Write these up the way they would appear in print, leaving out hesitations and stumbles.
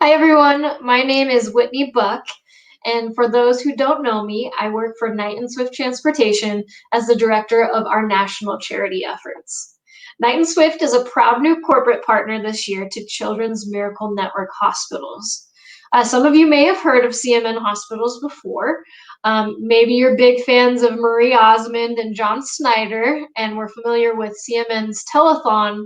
Hi, everyone. My name is Whitney Buck. And for those who don't know me, I work for Knight and Swift Transportation as the director of our national charity efforts. Knight and Swift is a proud new corporate partner this year to Children's Miracle Network hospitals. Some of you may have heard of CMN hospitals before. Maybe you're big fans of Marie Osmond and John Snyder, and we're familiar with CMN's telethon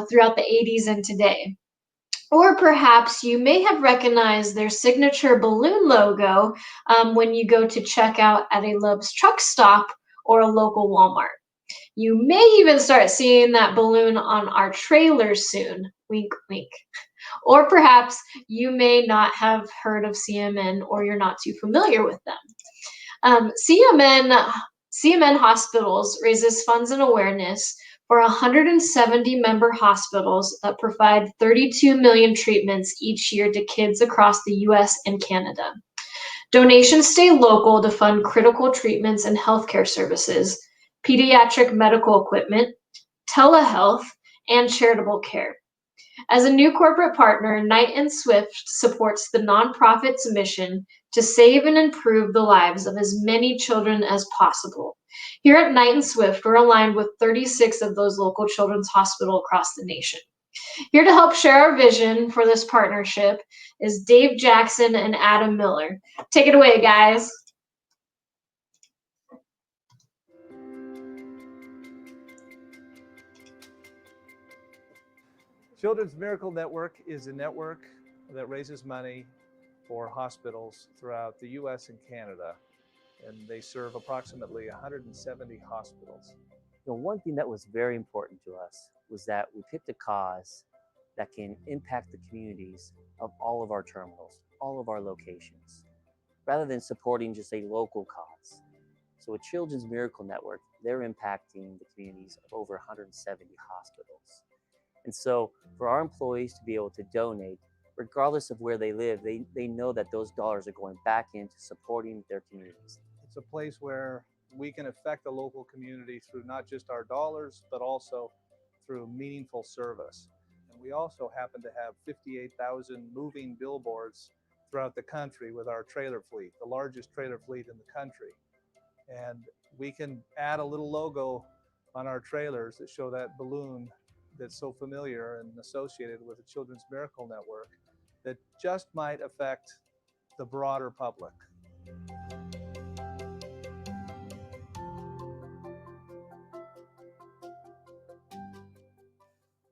throughout the 80s and today. Or perhaps you may have recognized their signature balloon logo when you go to check out at a Love's truck stop or a local Walmart. You may even start seeing that balloon on our trailers soon. Wink, wink. Or perhaps you may not have heard of CMN or you're not too familiar with them. CMN Hospitals raises funds and awareness for 170 member hospitals that provide 32 million treatments each year to kids across the US and Canada. Donations stay local to fund critical treatments and healthcare services, pediatric medical equipment, telehealth, and charitable care. As a new corporate partner, Knight and Swift supports the nonprofit's mission to save and improve the lives of as many children as possible. Here at Knight and Swift, we're aligned with 36 of those local children's hospitals across the nation. Here to help share our vision for this partnership is Dave Jackson and Adam Miller. Take it away, guys. Children's Miracle Network is a network that raises money for hospitals throughout the US and Canada, and they serve approximately 170 hospitals. One thing that was very important to us was that we picked a cause that can impact the communities of all of our terminals, all of our locations, rather than supporting just a local cause. So with Children's Miracle Network, they're impacting the communities of over 170 hospitals. And so for our employees to be able to donate, regardless of where they live, they know that those dollars are going back into supporting their communities. It's a place where we can affect the local community through not just our dollars, but also through meaningful service. And we also happen to have 58,000 moving billboards throughout the country with our trailer fleet, the largest trailer fleet in the country. And we can add a little logo on our trailers that show that balloon that's so familiar and associated with the Children's Miracle Network that just might affect the broader public.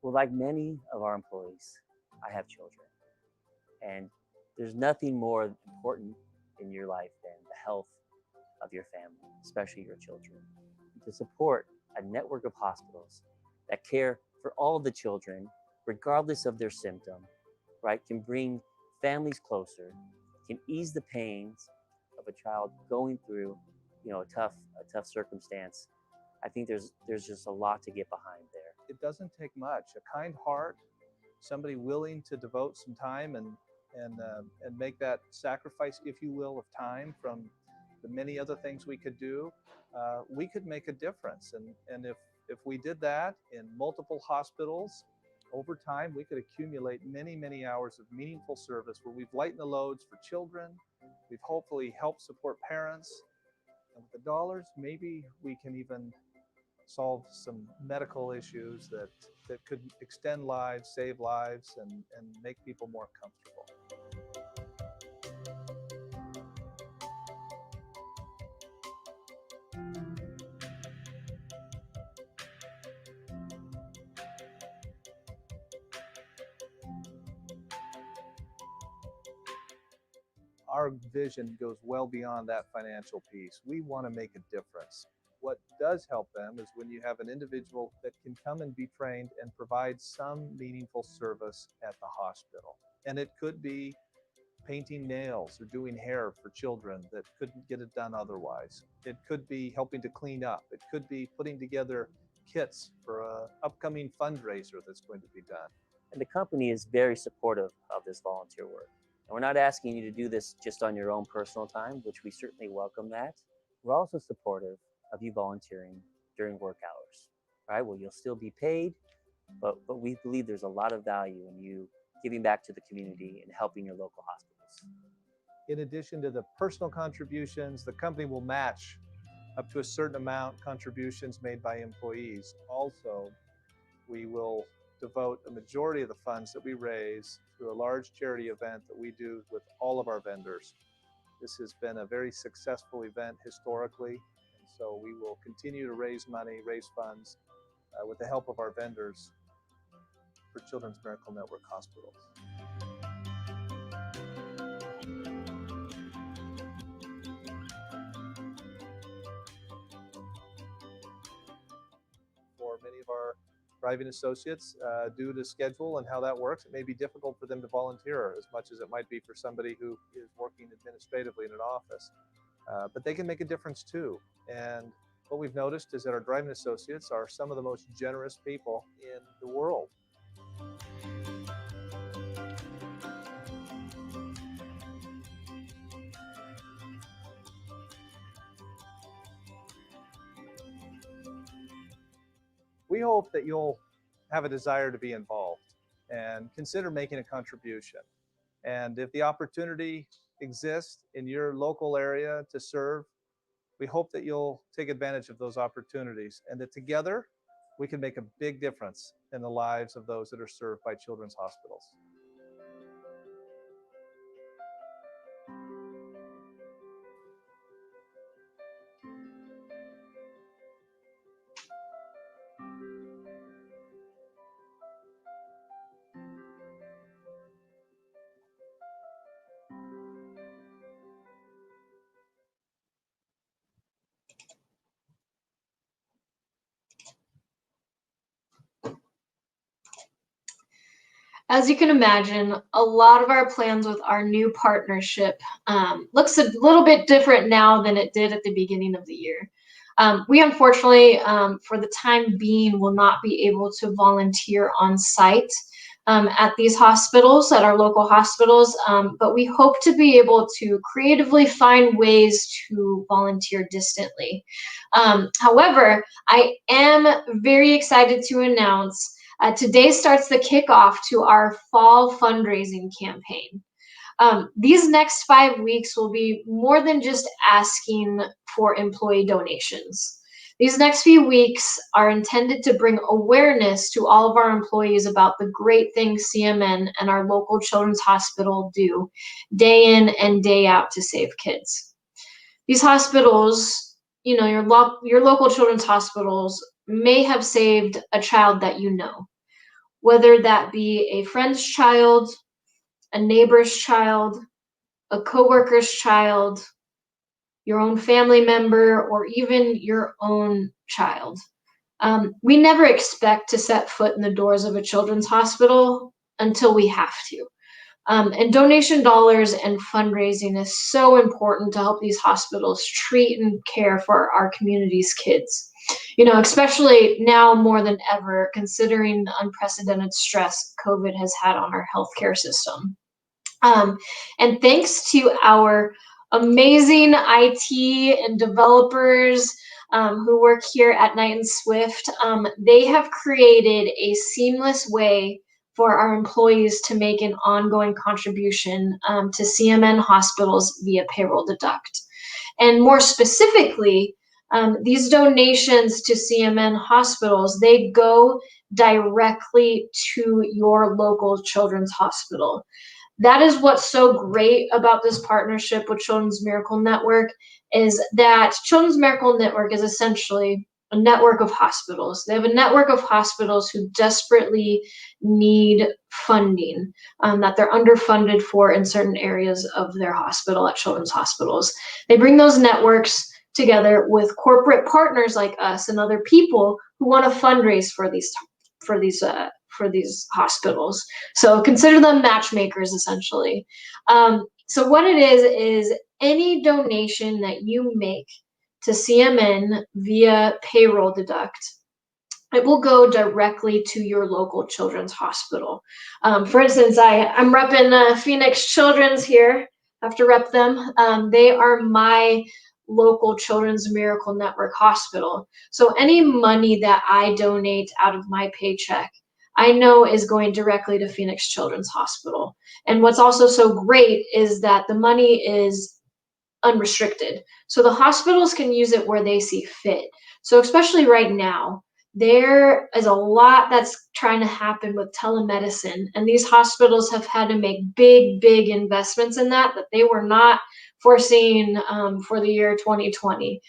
Well, like many of our employees, I have children. And there's nothing more important in your life than the health of your family, especially your children. To support a network of hospitals that care for all of the children, regardless of their symptom, right, can bring families closer, can ease the pains of a child going through, a tough circumstance. I think there's just a lot to get behind there. It doesn't take much. A kind heart, somebody willing to devote some time and make that sacrifice, if you will, of time from the many other things we could do. We could make a difference. And if we did that in multiple hospitals, over time, we could accumulate many, many hours of meaningful service where we've lightened the loads for children. We've hopefully helped support parents. And with the dollars, maybe we can even solve some medical issues that could extend lives, save lives, and make people more comfortable. Our vision goes well beyond that financial piece. We want to make a difference. What does help them is when you have an individual that can come and be trained and provide some meaningful service at the hospital. And it could be painting nails or doing hair for children that couldn't get it done otherwise. It could be helping to clean up. It could be putting together kits for an upcoming fundraiser that's going to be done. And the company is very supportive of this volunteer work. And we're not asking you to do this just on your own personal time, which we certainly welcome that. We're also supportive of you volunteering during work hours, right? Well, you'll still be paid, but we believe there's a lot of value in you giving back to the community and helping your local hospitals. In addition to the personal contributions, the company will match up to a certain amount contributions made by employees. Also, we will devote a majority of the funds that we raise to a large charity event that we do with all of our vendors. This has been a very successful event historically, and so we will continue to raise money, raise funds with the help of our vendors for Children's Miracle Network hospitals. For many of our driving associates, due to schedule and how that works, it may be difficult for them to volunteer as much as it might be for somebody who is working administratively in an office. But they can make a difference too. And what we've noticed is that our driving associates are some of the most generous people in the world. We hope that you'll have a desire to be involved and consider making a contribution. And if the opportunity exists in your local area to serve, we hope that you'll take advantage of those opportunities and that together we can make a big difference in the lives of those that are served by children's hospitals. As you can imagine, a lot of our plans with our new partnership looks a little bit different now than it did at the beginning of the year. We unfortunately, for the time being, will not be able to volunteer on site at these hospitals, at our local hospitals, but we hope to be able to creatively find ways to volunteer distantly. However, I am very excited to announce today starts the kickoff to our fall fundraising campaign. These next 5 weeks will be more than just asking for employee donations. These next few weeks are intended to bring awareness to all of our employees about the great things CMN and our local children's hospital do day in and day out to save kids. These hospitals, you know, your local children's hospitals may have saved a child that you know, whether that be a friend's child, a neighbor's child, a coworker's child, your own family member, or even your own child. We never expect to set foot in the doors of a children's hospital until we have to. And donation dollars and fundraising is so important to help these hospitals treat and care for our community's kids. You know, especially now more than ever, considering the unprecedented stress COVID has had on our healthcare system. And thanks to our amazing IT and developers who work here at Knight and Swift, they have created a seamless way for our employees to make an ongoing contribution to CMN hospitals via Payroll Deduct. And more specifically, these donations to CMN hospitals, they go directly to your local children's hospital. That is what's so great about this partnership with Children's Miracle Network, is that Children's Miracle Network is essentially a network of hospitals. They have a network of hospitals who desperately need funding, that they're underfunded for in certain areas of their hospital at children's hospitals. They bring those networks together with corporate partners like us and other people who want to fundraise for these hospitals. So consider them matchmakers, essentially. So what it is any donation that you make to CMN via Payroll Deduct, it will go directly to your local children's hospital. For instance, I'm repping Phoenix Children's here. I have to rep them. They are my local Children's Miracle Network hospital. So any money that I donate out of my paycheck, I know is going directly to Phoenix Children's Hospital. And what's also so great is that the money is unrestricted. So the hospitals can use it where they see fit. So especially right now, there is a lot that's trying to happen with telemedicine, and these hospitals have had to make big investments in that they were not foreseen for the year 2020.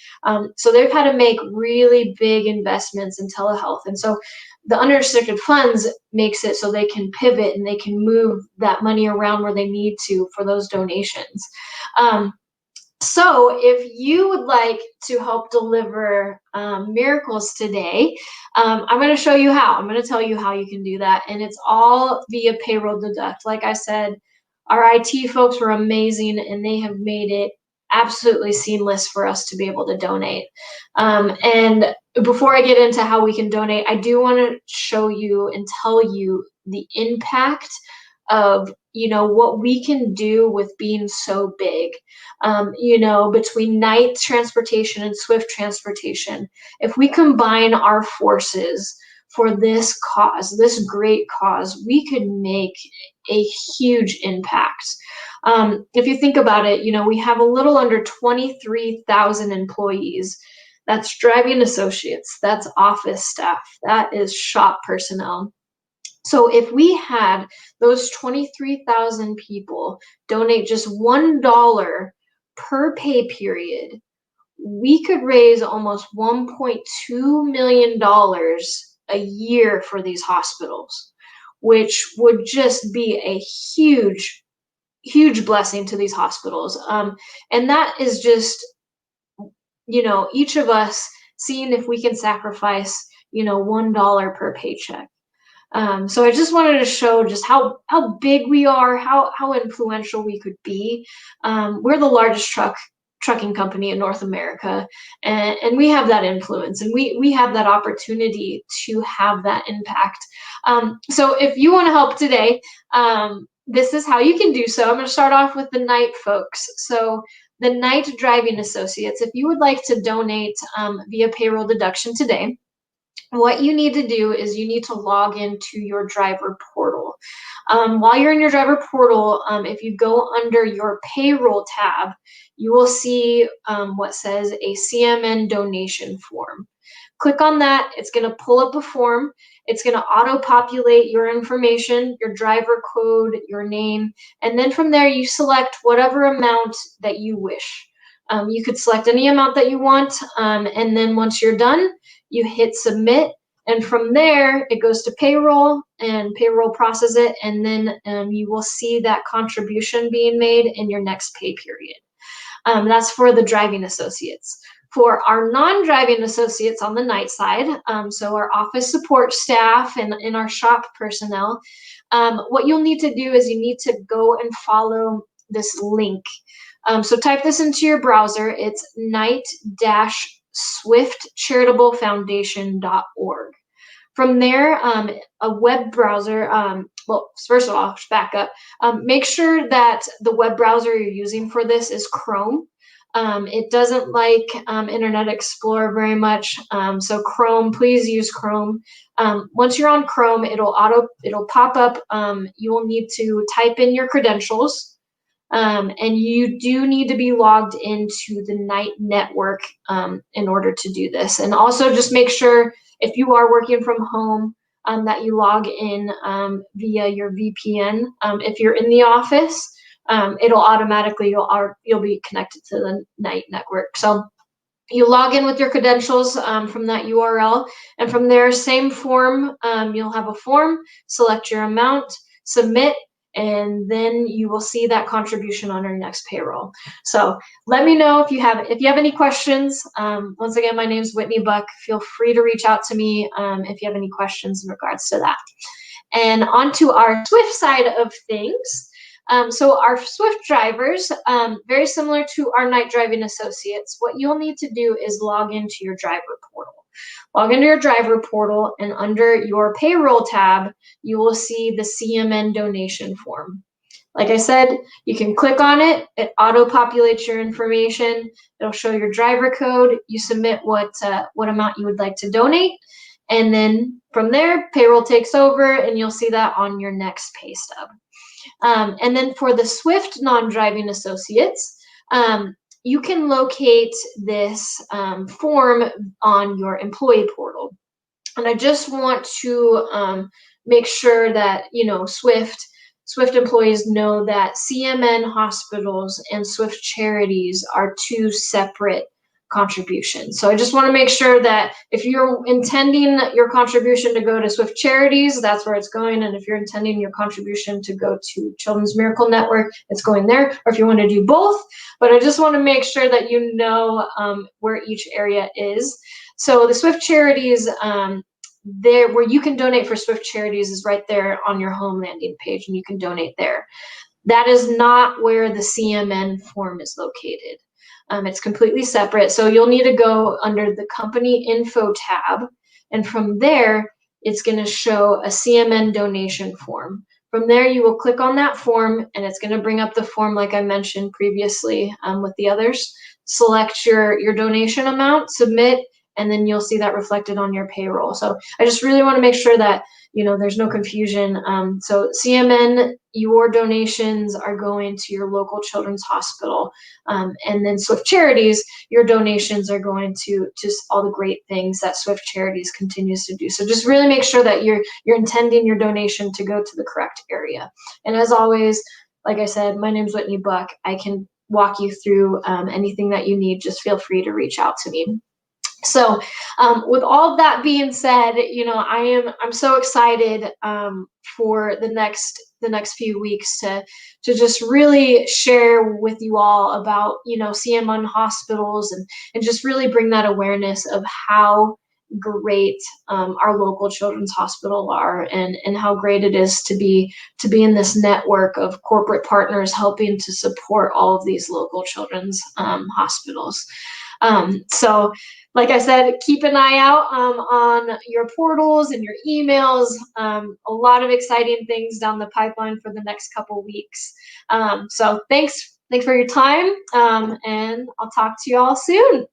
So they've had to make really big investments in telehealth, and so the unrestricted funds makes it so they can pivot and they can move that money around where they need to for those donations. So if you would like to help deliver miracles today, I'm going to show you how. I'm going to tell you how you can do that. And it's all via Payroll Deduct. Like I said, our IT folks were amazing and they have made it absolutely seamless for us to be able to donate. And before I get into how we can donate, I do want to show you and tell you the impact of what we can do with being so big. Between night transportation and swift transportation, if we combine our forces for this cause, this great cause, we could make a huge impact. If you think about it, we have a little under 23,000 employees. That's driving associates, that's office staff, that is shop personnel. So if we had those 23,000 people donate just $1 per pay period, we could raise almost $1.2 million a year for these hospitals, which would just be a huge blessing to these hospitals. And that is just, each of us seeing if we can sacrifice, $1 per paycheck. So I just wanted to show just how big we are, how influential we could be. We're the largest trucking company in North America, and we have that influence, and we have that opportunity to have that impact. So if you want to help today, this is how you can do so. I'm going to start off with the night folks. So the night driving associates, if you would like to donate via payroll deduction today, what you need to do is you need to log into your driver portal. While you're in your driver portal, if you go under your payroll tab, you will see what says a CMN donation form. Click on that. It's going to pull up a form. It's going to auto-populate your information, your driver code, your name, and then from there you select whatever amount that you wish. You could select any amount that you want, and then once you're done, you hit submit, and from there it goes to payroll, and payroll processes it, and then you will see that contribution being made in your next pay period. That's for the driving associates. For our non-driving associates on the night side, so our office support staff and our shop personnel, what you'll need to do is you need to go and follow this link. So type this into your browser. It's night-swiftcharitablefoundation.org. From there, a web browser, well, first of all, back up. Make sure that the web browser you're using for this is Chrome. It doesn't like Internet Explorer very much, so Chrome, please use Chrome. Once you're on Chrome, it'll pop up. You will need to type in your credentials. And you do need to be logged into the Night network in order to do this. And also just make sure if you are working from home that you log in via your VPN. If you're in the office, it'll automatically, you'll be connected to the Night network. So you log in with your credentials from that URL, and from there, same form, you'll have a form, select your amount, submit, and then you will see that contribution on your next payroll. So let me know if you have any questions. Once again, my name is Whitney Buck. Feel free to reach out to me if you have any questions in regards to that. And onto our Swift side of things. So our Swift drivers, very similar to our night driving associates, what you'll need to do is log into your driver portal. Log into your driver portal, and under your payroll tab, you will see the CMN donation form. Like I said, you can click on it, it auto-populates your information, it'll show your driver code, you submit what amount you would like to donate, And then from there, payroll takes over, and you'll see that on your next pay stub. And then for the Swift non-driving associates, you can locate this form on your employee portal. And I just want to make sure that, Swift employees know that CMN hospitals and Swift charities are two separate contributions. So I just want to make sure that if you're intending your contribution to go to Swift charities, that's where it's going. And if you're intending your contribution to go to Children's Miracle Network, it's going there. Or if you want to do both, but I just want to make sure that you know where each area is. So the Swift charities, there where you can donate for Swift charities is right there on your home landing page, and you can donate there. That is not where the CMN form is located. It's completely separate. So you'll need to go under the company info tab, and from there, it's going to show a CMN donation form. From there, you will click on that form, and it's going to bring up the form like I mentioned previously with the others. Select your donation amount, submit, and then you'll see that reflected on your payroll. So I just really want to make sure that there's no confusion. So CMN, your donations are going to your local children's hospital, and then Swift Charities, your donations are going to just all the great things that Swift Charities continues to do. So just really make sure that you're intending your donation to go to the correct area. And as always, like I said, my name's Whitney Buck. I can walk you through anything that you need. Just feel free to reach out to me. So with all of that being said, I'm so excited for the next few weeks to just really share with you all about CMN hospitals and just really bring that awareness of how great our local children's hospital are, and how great it is to be in this network of corporate partners helping to support all of these local children's hospitals. So like I said, keep an eye out on your portals and your emails. A lot of exciting things down the pipeline for the next couple weeks. So thanks for your time, and I'll talk to you all soon.